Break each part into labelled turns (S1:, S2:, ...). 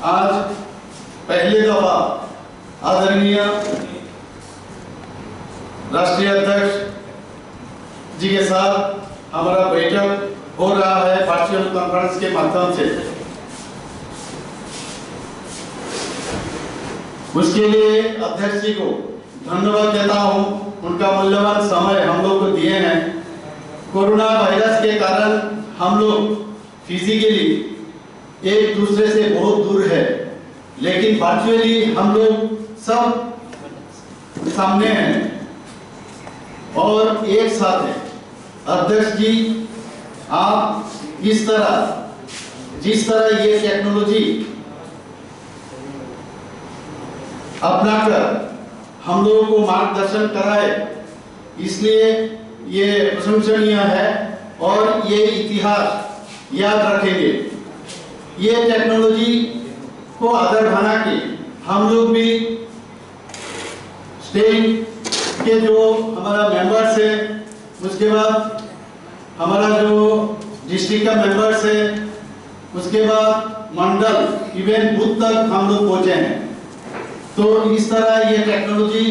S1: आज पहले दफा आदरणीय राष्ट्रीय अध्यक्ष जी के साथ हमारा बैठक हो रहा है वर्चुअल कॉन्फ्रेंस के माध्यम से। उसके लिए अध्यक्ष जी को धन्यवाद देता हूं, उनका मूल्यवान समय हम लोग को दिए हैं। कोरोना वायरस के कारण हम लोग फिजिकली एक दूसरे से बहुत दूर है, लेकिन वर्चुअली हम लोग सब सामने हैं और एक साथ हैं। अध्यक्ष जी, आप जिस तरह ये टेक्नोलॉजी अपनाकर हम लोगों को मार्गदर्शन कराए, इसलिए ये प्रशंसनीय है और ये इतिहास याद रखेंगे। ये टेक्नोलॉजी को आधार बना के हम लोग भी स्टेट के जो हमारा मेंबर्स है, उसके बाद हमारा जो डिस्ट्रिक्ट का मेंबर्स है, उसके बाद मंडल इवेंट बूथ तक हम लोग पहुंचे हैं। तो इस तरह ये टेक्नोलॉजी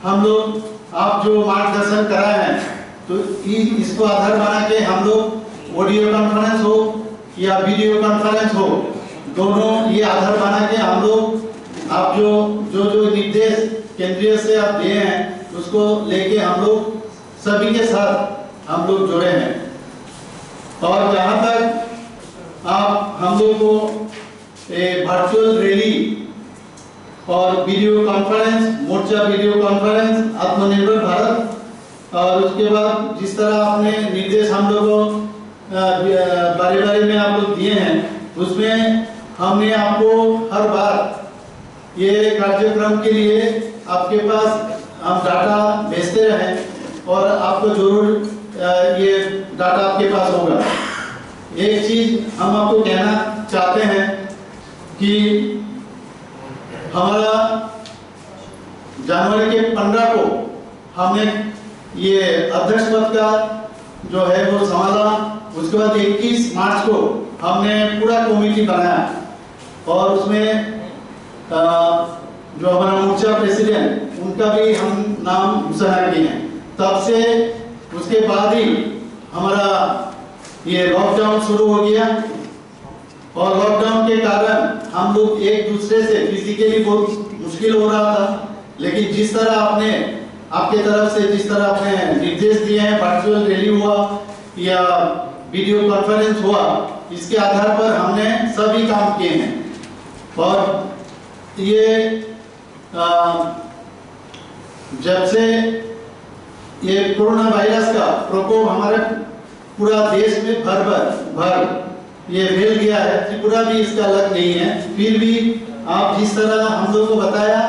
S1: हम लोग आप जो मार्गदर्शन कराए हैं, तो इसको आधार बना के हम लोग ऑडियो कॉन्फ्रेंस हो या वीडियो कॉन्फ्रेंस हो, दोनों ये आधार बना के हम लोग आप जो निर्देश केंद्रीय से आप दिए हैं, उसको लेके हम लोग सभी के साथ हम लोग जुड़े हैं। और जहाँ तक आप हम लोग को वर्चुअल रैली और वीडियो कॉन्फ्रेंस, मोर्चा वीडियो कॉन्फ्रेंस, आत्मनिर्भर भारत, और उसके बाद जिस तरह आपने निर्देश हम लोगों बारी बारी में आप लोग दिए हैं, उसमें हमने आपको हर बार ये कार्यक्रम के लिए आपके पास हम डाटा भेजते रहें और आपको जरूर ये डाटा आपके पास होगा। एक चीज हम आपको कहना चाहते हैं कि हमारा जनवरी के 15 को हमने ये अध्यक्ष पद का जो है वो संभाला। उसके बाद 21 मार्च को हमने पूरा कमेटी बनाया और उसमें जो हमारा मोर्चा प्रेसिडेंट, उनका भी हम नाम घोषणा किए हैं। तब से उसके बाद ही हमारा ये लॉकडाउन शुरू हो गया और लॉकडाउन के कारण हम लोग एक दूसरे से फिजिकली बहुत मुश्किल हो रहा था, लेकिन जिस तरह आपके तरफ से जिस तरह आपने निर्देश दिए हैं, वर्चुअल रैली हुआ या वीडियो कॉन्फ्रेंस हुआ, इसके आधार पर हमने सभी काम किए हैं। और ये जब से ये कोरोना वायरस का प्रकोप हमारे पूरा देश में भर ये फैल गया है, त्रिपुरा भी इसका अलग नहीं है, फिर भी आप जिस तरह हम लोग को बताया,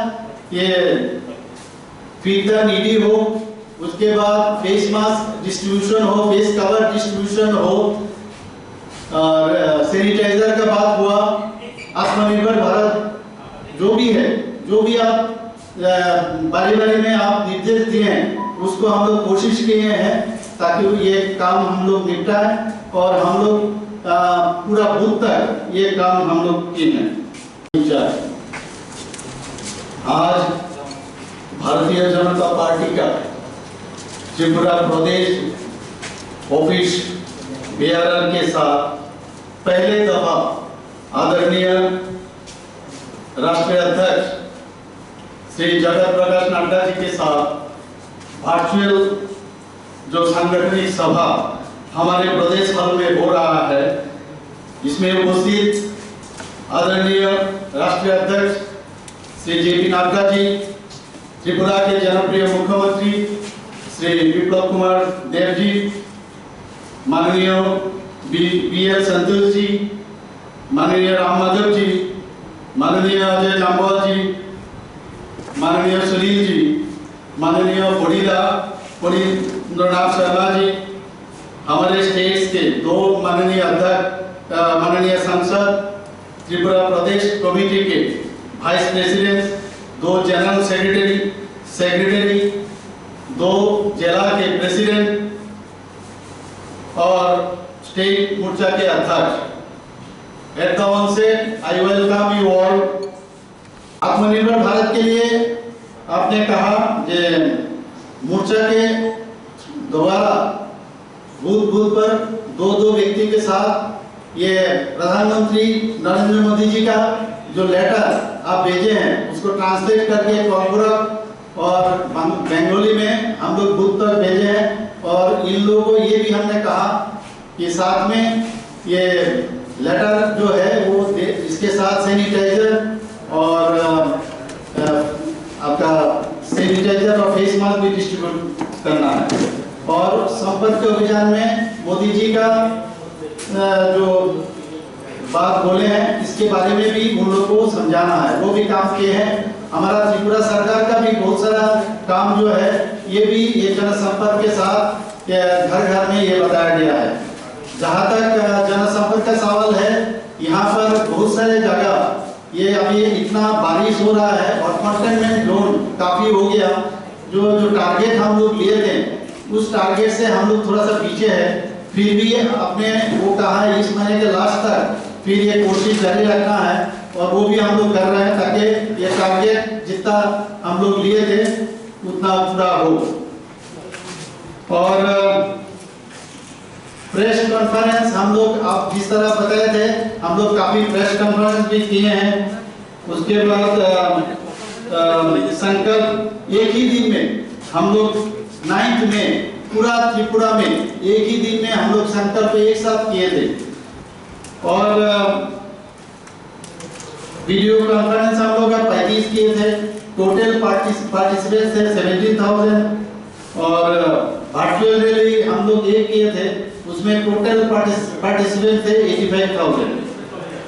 S1: ये फीड द नीडी हो, उसके बाद फेस मास्क डिस्ट्रीब्यूशन हो, फेस कवर डिस्ट्रीब्यूशन हो, और सैनिटाइजर का बात हुआ, आत्मनिर्भर भारत जो भी है, जो भी आप बारी बारी में आप निर्देश दिए हैं, उसको हम लोग कोशिश किए हैं ताकि ये काम हम लोग निपटाएं और हम लोग पूरा बूथ तक ये काम हम लोग किए हैं। आज भारतीय जनता पार्टी का त्रिपुरा प्रदेश ऑफिस बेयरर के साथ पहले दफा आदरणीय राष्ट्रीय अध्यक्ष श्री जगत प्रकाश नड्डा जी के साथ वर्चुअल जो सांगठनिक सभा हमारे प्रदेश भर में हो रहा है, इसमें उपस्थित आदरणीय राष्ट्रीय अध्यक्ष श्री जेपी नड्डा जी, त्रिपुरा के जनप्रिय मुख्यमंत्री श्री विप्लव कुमार देव जी, माननीय बीएल संतोष जी, माननीय राम माधव जी, माननीय अजय जाम्बाल जी, माननीय सुनील जी, माननीय पणीन्द्रनाथ शर्मा जी, हमारे स्टेट्स के दो माननीय अध्यक्ष, माननीय सांसद, त्रिपुरा प्रदेश कमेटी के वाइस प्रेसिडेंट, दो जनरल सेक्रेटरी, दो जिला के प्रेसिडेंट और स्टेट मोर्चा के अध्यक्ष, At the onset, I welcome you all. आत्मनिर्भर भारत के लिए आपने कहा कि मोर्चा के द्वारा बूथ पर दो व्यक्ति के साथ ये प्रधानमंत्री नरेंद्र मोदी जी का जो लेटर आप भेजे हैं उसको ट्रांसलेट करके कोलकाता और बंगाली में हम लोग बूथ तक भेजे हैं। और इन लोगों को ये भी हमने कहा कि साथ में ये लेटर जो है वो इसके साथ सैनिटाइजर और आपका सैनिटाइजर और फेस मास्क भी डिस्ट्रीब्यूट करना है। और संपर्क अभियान में मोदी जी का जो बात बोले हैं इसके बारे में भी उन लोगों को समझाना है, वो भी काम किए हैं। हमारा त्रिपुरा सरकार का भी बहुत सारा काम जो है ये भी ये जनसंपर्क के साथ घर घर में ये बताया गया है। जहाँ तक जनसंपर्क का सवाल है, यहाँ पर बहुत सारे जगह ये अभी इतना बारिश हो रहा है और कंटेनमेंट जोन काफी हो गया। जो टारगेट हम लोग लिए थे उस टारगेट से हम लोग थोड़ा सा पीछे है, फिर भी अपने वो कहा है इस महीने के लास्ट तक फिर ये कोशिश जारी रखना है और वो भी हम लोग कर रहे हैं ताकि ये टारगेट जितना हम लोग लिए थे उतना पूरा हो। और प्रेस कॉन्फ्रेंस हम लोग आप जिस तरह बताए थे हम लोग काफी प्रेस कॉन्फ्रेंस भी किए हैं। उसके बाद संकल्प एक ही दिन में हम लोग 9 में पूरा त्रिपुरा में एक ही दिन में हम लोग संकल्प एक साथ किए थे। और वीडियो कॉन्फ्रेंस हम लोग 35 किए थे। टोटल पार्टिसिपेंट्स थे 17,000 और वर्चुअल रैली हम लोग एक किए थे, उसमें टोटल पार्टिसिपेंट थे 85,000।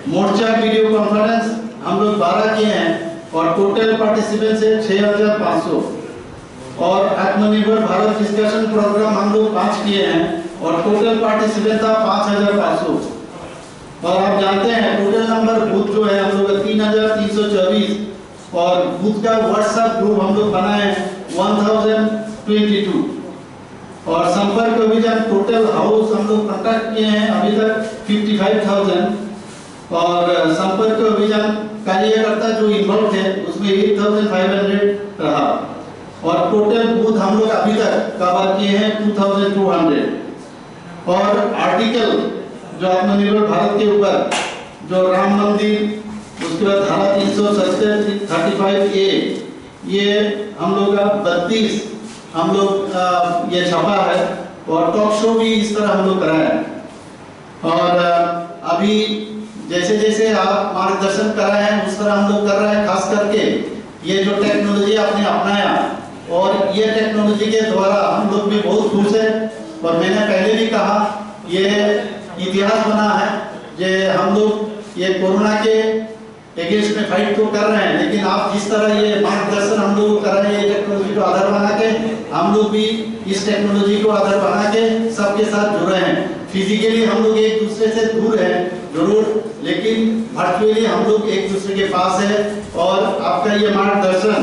S1: मोर्चा वीडियो कॉन्फ्रेंस हम लोग 12 किए हैं और टोटल पार्टिसिपेंट है 6,500। और आत्मनिर्भर भारत डिस्कशन प्रोग्राम हम लोग 5 किए हैं और टोटल पार्टिसिपेंट था 5,500। और आप जानते हैं टोटल नंबर बूथ जो है हम लोग 3,324 और बूथ का व्हाट्सएप ग्रुप हम लोग बनाए 1022। और संपर्क अभियान टोटल हाउस हम लोग कांटेक्ट किए हैं अभी तक 55,000 और संपर्क अभियान कार्यकर्ता जो इन्वॉल्व थे उसमें 8,500 रहा। और टोटल बूथ हम लोग अभी तक कवर किए हैं 2,200। और आर्टिकल जो आत्मनिर्भर भारत के ऊपर जो राम मंदिर, उसके बाद धारा 370 35A ये हम लोग का 32 हम लोग ये छपा है और टॉक शो भी इस तरह हम लोग कराए हैं। और अभी जैसे जैसे आप मार्गदर्शन कर रहे हैं उस तरह हम लोग कर रहे हैं। खास करके ये जो टेक्नोलॉजी आपने अपनाया और ये टेक्नोलॉजी के द्वारा हम लोग भी बहुत खुश हैं। और मैंने पहले भी कहा ये इतिहास बना है जे हम लोग ये कोरोना के अगेंस्ट में फाइट तो कर रहे हैं, लेकिन आप जिस तरह ये मार्गदर्शन हम लोग कर रहे हैं ये टेक्नोलॉजी को आधार बना के हम लोग भी इस टेक्नोलॉजी को आधार बना के सबके साथ जुड़ रहे हैं। फिजिकली हम लोग एक दूसरे से दूर हैं जरूर, लेकिन वर्चुअली हम लोग एक दूसरे के पास है। और आपका ये मार्गदर्शन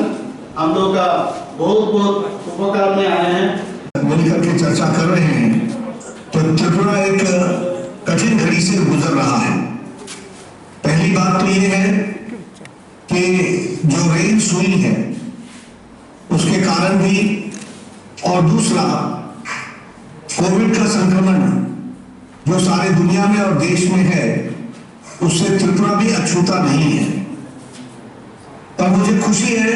S1: हम लोग का बहुत बहुत उपकार में आए हैं।
S2: मिलकर के चर्चा कर रहे हैं तो त्रिपुरा एक कठिन घड़ी से गुजर रहा है। पहली बात तो ये है कि जो रेंज हुई है उसके कारण भी, और दूसरा कोविड का संक्रमण जो सारे दुनिया में और देश में है उससे त्रिपुरा भी अछूता नहीं है। पर मुझे खुशी है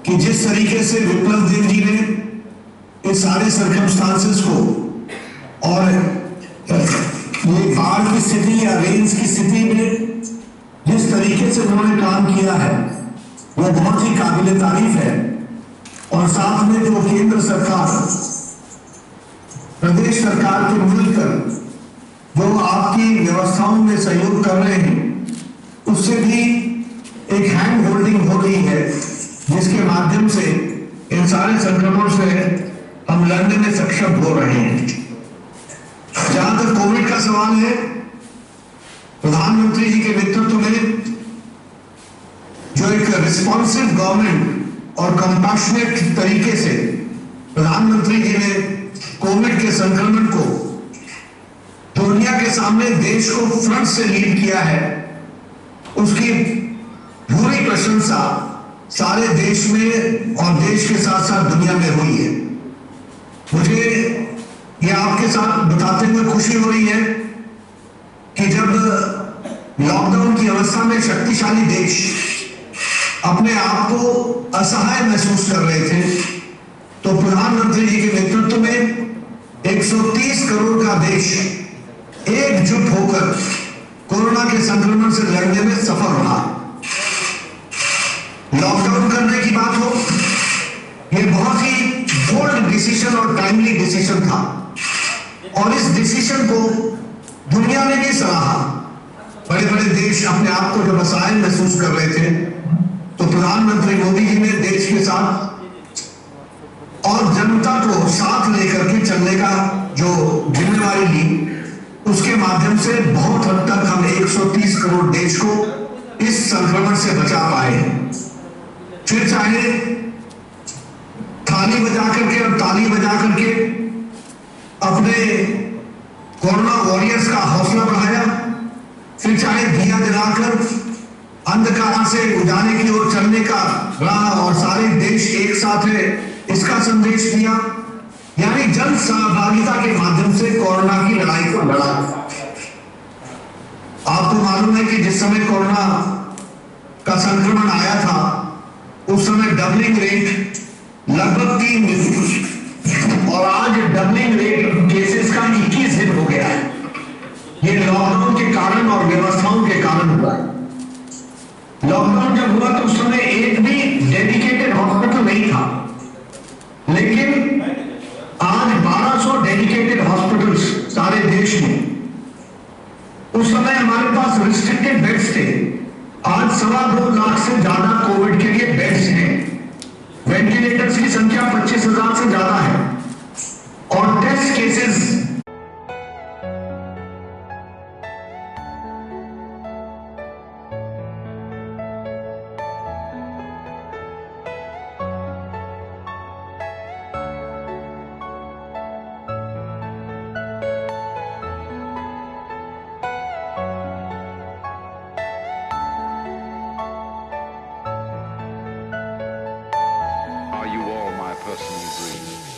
S2: कि जिस तरीके से विप्लव देव जी ने इस सारे सर्कमस्टांसेस को और ये बाढ़ की स्थिति या रेंज की स्थिति में जिस तरीके से उन्होंने काम किया है वो बहुत ही काबिल तारीफ है। और साथ में जो केंद्र सरकार प्रदेश सरकार के मिलकर जो आपकी व्यवस्थाओं में सहयोग कर रहे हैं उससे भी एक हैंड होल्डिंग हो रही है जिसके माध्यम से इन सारे संक्रमण से हम लड़ने में सक्षम हो रहे हैं। जहां तक कोविड का सवाल है, प्रधानमंत्री जी के नेतृत्व में जो एक रिस्पॉन्सिव गवर्नमेंट और कंपैशनेट तरीके से प्रधानमंत्री जी ने कोविड के संक्रमण को दुनिया के सामने देश को फ्रंट से लीड किया है, उसकी पूरी प्रशंसा सारे देश में और देश के साथ साथ दुनिया में हुई है। मुझे ये आपके साथ बताते हुए खुशी हो रही है कि जब लॉकडाउन की अवस्था में शक्तिशाली देश अपने आप को असहाय महसूस कर रहे थे, तो प्रधानमंत्री जी के नेतृत्व में 130 करोड़ का देश एकजुट होकर कोरोना के संक्रमण से लड़ने में सफल रहा। लॉकडाउन करने की बात हो, यह बहुत ही बोल्ड डिसीजन और टाइमली डिसीजन था, और इस डिसीजन को दुनिया ने भी सराहा। बड़े बड़े देश अपने आप को जब असहाय महसूस कर रहे थे, तो प्रधानमंत्री मोदी जी ने देश के साथ और जनता को साथ लेकर के चलने का जो जिम्मेवारी ली, उसके माध्यम से बहुत हद तक हम 130 करोड़ देश को इस संक्रमण से बचा पाए हैं। फिर चाहे थाली बजा करके और ताली बजा करके अपने कोरोना वॉरियर्स का हौसला बढ़ाया, फिर चाहे दिया जलाकर अंधकार से उजाले की ओर चलने का रहा और सारे देश एक साथ है, इसका संदेश दिया, यानी जन सहभागिता के माध्यम से कोरोना की लड़ाई को लड़ा। आपको मालूम है कि जिस समय कोरोना का संक्रमण आया था, उस समय डबलिंग रेट लगभग 3 दिन, और आज डबलिंग रेट केसेस का 21 दिन हो गया है। ये लॉकडाउन के कारण और व्यवस्थाओं के कारण हुआ है। लॉकडाउन जब हुआ तो उस समय एक भी डेडिकेटेड हॉस्पिटल नहीं था, लेकिन आज 1200 डेडिकेटेड हॉस्पिटल्स सारे देश में। उस समय हमारे पास रिस्ट्रिक्टेड बेड्स थे, आज 2.25 लाख से ज्यादा कोविड के लिए बेड्स हैं। वेंटिलेटर्स की संख्या 25,000 से ज्यादा है, और test cases
S3: Are you all my personal dreams?